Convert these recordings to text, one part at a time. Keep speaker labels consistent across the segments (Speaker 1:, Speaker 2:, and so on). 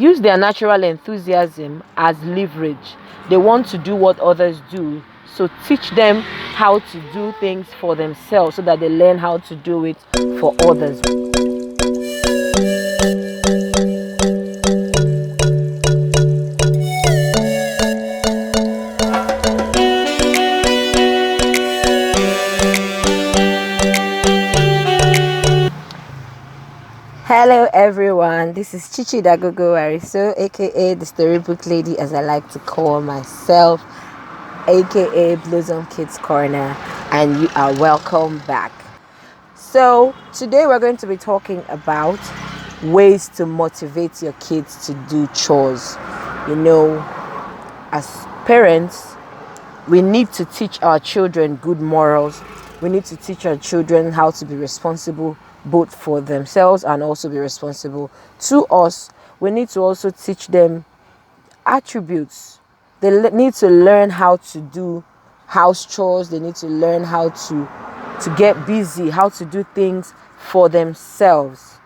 Speaker 1: Use their natural enthusiasm as leverage. They want to do what others do. So teach them how to do things for themselves so that they learn how to do it for others. Hello everyone, this is Chichi Dagogo Ariso, aka the Storybook Lady as I like to call myself, aka Blossom Kids Corner, and you are welcome back. So today we're going to be talking about ways to motivate your kids to do chores. You know, as parents, we need to teach our children good morals. We need to teach our children how to be responsible both for themselves and also be responsible to us. We need to also teach them attributes. They need to learn how to do house chores. They need to learn how to get busy, how to do things for themselves.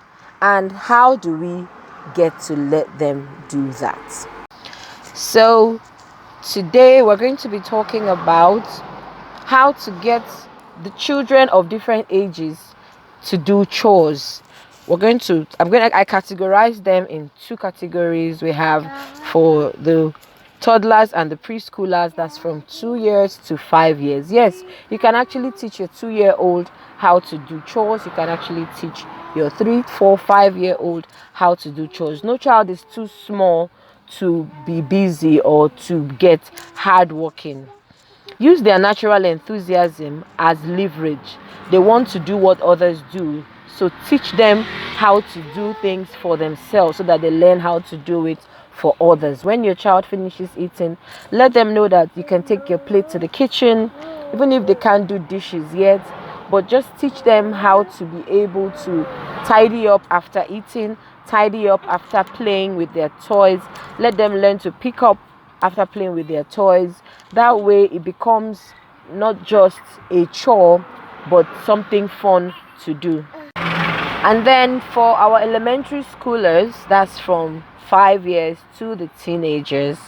Speaker 1: And how do we get to let them do that? So today we're going to be talking about how to get the children of different ages to do chores. I categorize them in two categories. We have for the toddlers and the preschoolers, that's from 2 years to 5 years. Yes, you can actually teach your 2-year-old how to do chores. You can actually teach your 3, 4, 5-year-old how to do chores. No child is too small to be busy or to get hardworking. Use their natural enthusiasm as leverage. They want to do what others do. So teach them how to do things for themselves so that they learn how to do it for others. When your child finishes eating, let them know that you can take your plate to the kitchen, even if they can't do dishes yet, but just teach them how to be able to tidy up after eating, tidy up after playing with their toys. Let them learn to pick up after playing with their toys. That way it becomes not just a chore but something fun to do. And then for our elementary schoolers, that's from 5 years to the teenagers,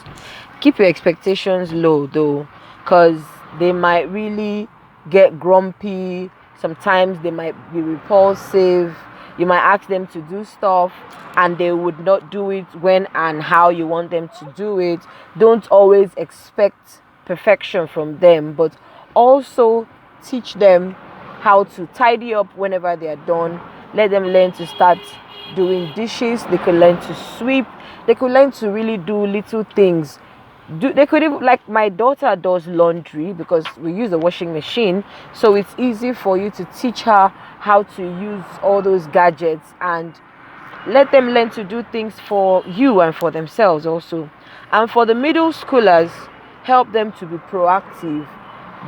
Speaker 1: keep your expectations low though, because they might really get grumpy. Sometimes they might be repulsive. You might ask them to do stuff and they would not do it when and how you want them to do it. Don't always expect perfection from them, but also teach them how to tidy up whenever they are done. Let them learn to start doing dishes. They could learn to sweep. They could learn to really do little things. They could even, like my daughter does laundry because we use a washing machine, so it's easy for you to teach her how to use all those gadgets and let them learn to do things for you and for themselves also. And for the middle schoolers, help them to be proactive.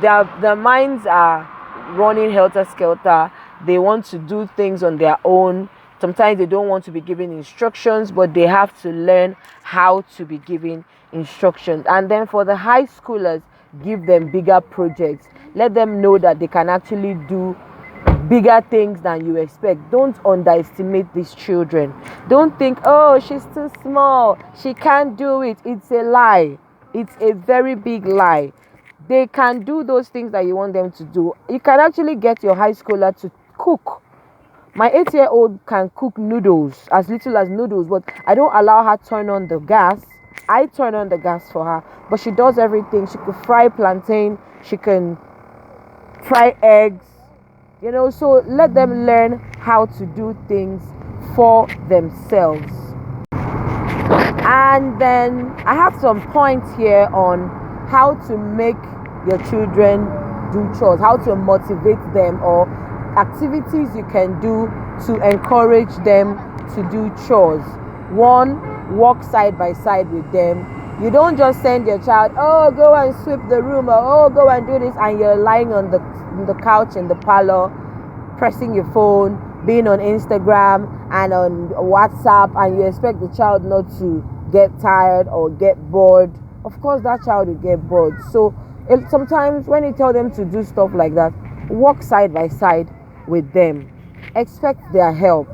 Speaker 1: Their minds are running helter-skelter. They want to do things on their own. Sometimes they don't want to be given instructions, but they have to learn how to be given instructions. And then for the high schoolers, give them bigger projects. Let them know that they can actually do bigger things than you expect. Don't underestimate these children. Don't think, oh, she's too small, she can't do it. It's a lie. It's a very big lie. They can do those things that you want them to do. You can actually get your high schooler to cook. My 8-year-old can cook noodles, as little as noodles, but I don't allow her to turn on the gas. I turn on the gas for her, but she does everything. She could fry plantain, she can fry eggs, so let them learn how to do things for themselves. And then I have some points here on how to make your children do chores, how to motivate them, or activities you can do to encourage them to do chores. 1, walk side by side with them. You don't just send your child, oh, go and sweep the room, or oh, go and do this, and you're lying on the couch in the parlor, pressing your phone, being on Instagram and on WhatsApp, and you expect the child not to get tired or get bored. Of course that child will get bored. So sometimes when you tell them to do stuff like that, walk side by side with them. Expect their help.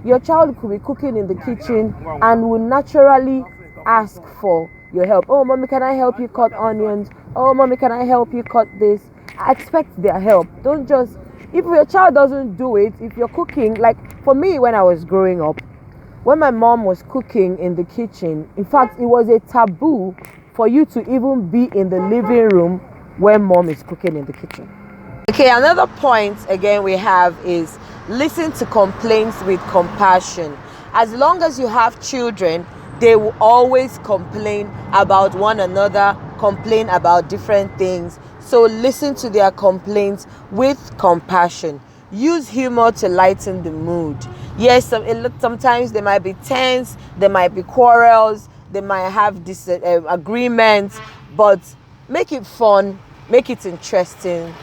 Speaker 1: your child could be cooking in the kitchen and will naturally ask for your help. Oh, mommy, can I help you cut onions? Oh, mommy, can I help you cut this? Expect their help. Don't just, if your child doesn't do it, if you're cooking, like for me when I was growing up, when my mom was cooking in the kitchen, in fact, it was a taboo for you to even be in the living room when mom is cooking in the kitchen. Okay, another point again we have is listen to complaints with compassion. As long as you have children, they will always complain about one another, complain about different things. So listen to their complaints with compassion. Use humor to lighten the mood. Yes, sometimes they might be tense, there might be quarrels, they might have disagreements, but make it fun, make it interesting.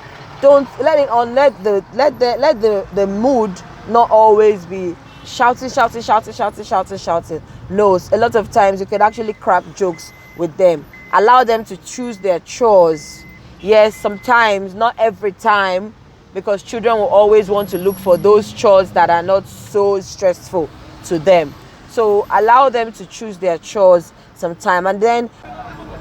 Speaker 1: Don't let the mood not always be shouting. No, a lot of times you can actually crack jokes with them. Allow them to choose their chores. Yes, sometimes, not every time, because children will always want to look for those chores that are not so stressful to them. So allow them to choose their chores sometime. And then,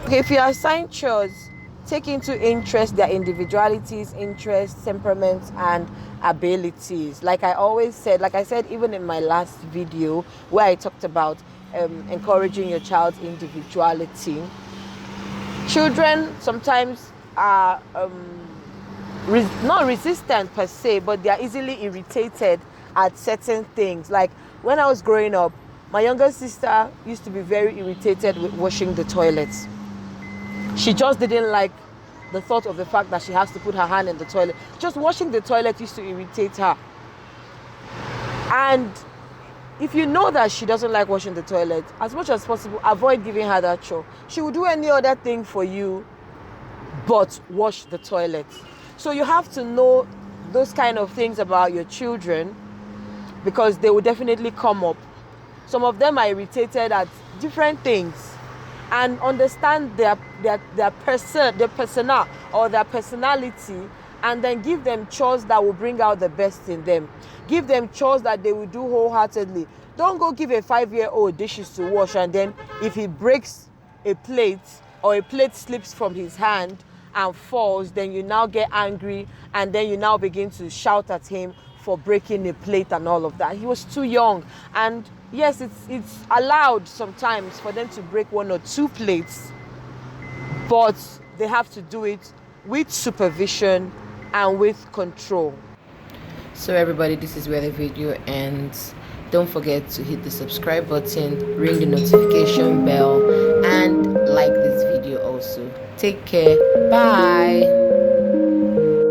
Speaker 1: okay, if you assign chores, take into interest their individualities, interests, temperaments, and abilities. Like I said even in my last video where I talked about encouraging your child's individuality. Children sometimes are not resistant per se, but they are easily irritated at certain things. Like when I was growing up, my younger sister used to be very irritated with washing the toilets. She just didn't like the thought of the fact that she has to put her hand in the toilet. Just washing the toilet used to irritate her. And if you know that she doesn't like washing the toilet, as much as possible, avoid giving her that chore. She will do any other thing for you, but wash the toilet. So you have to know those kind of things about your children, because they will definitely come up. Some of them are irritated at different things, and understand their persona or their personality, and then give them chores that will bring out the best in them. Give them chores that they will do wholeheartedly. Don't go give a 5-year-old dishes to wash, and then if he breaks a plate or a plate slips from his hand and falls, then you now get angry, and then you now begin to shout at him for breaking a plate and all of that. He was too young. And yes, it's allowed sometimes for them to break 1 or 2 plates, but they have to do it with supervision and with control. So everybody, this is where the video ends. Don't forget to hit the subscribe button, ring the notification bell, and like this video also. Take care. Bye.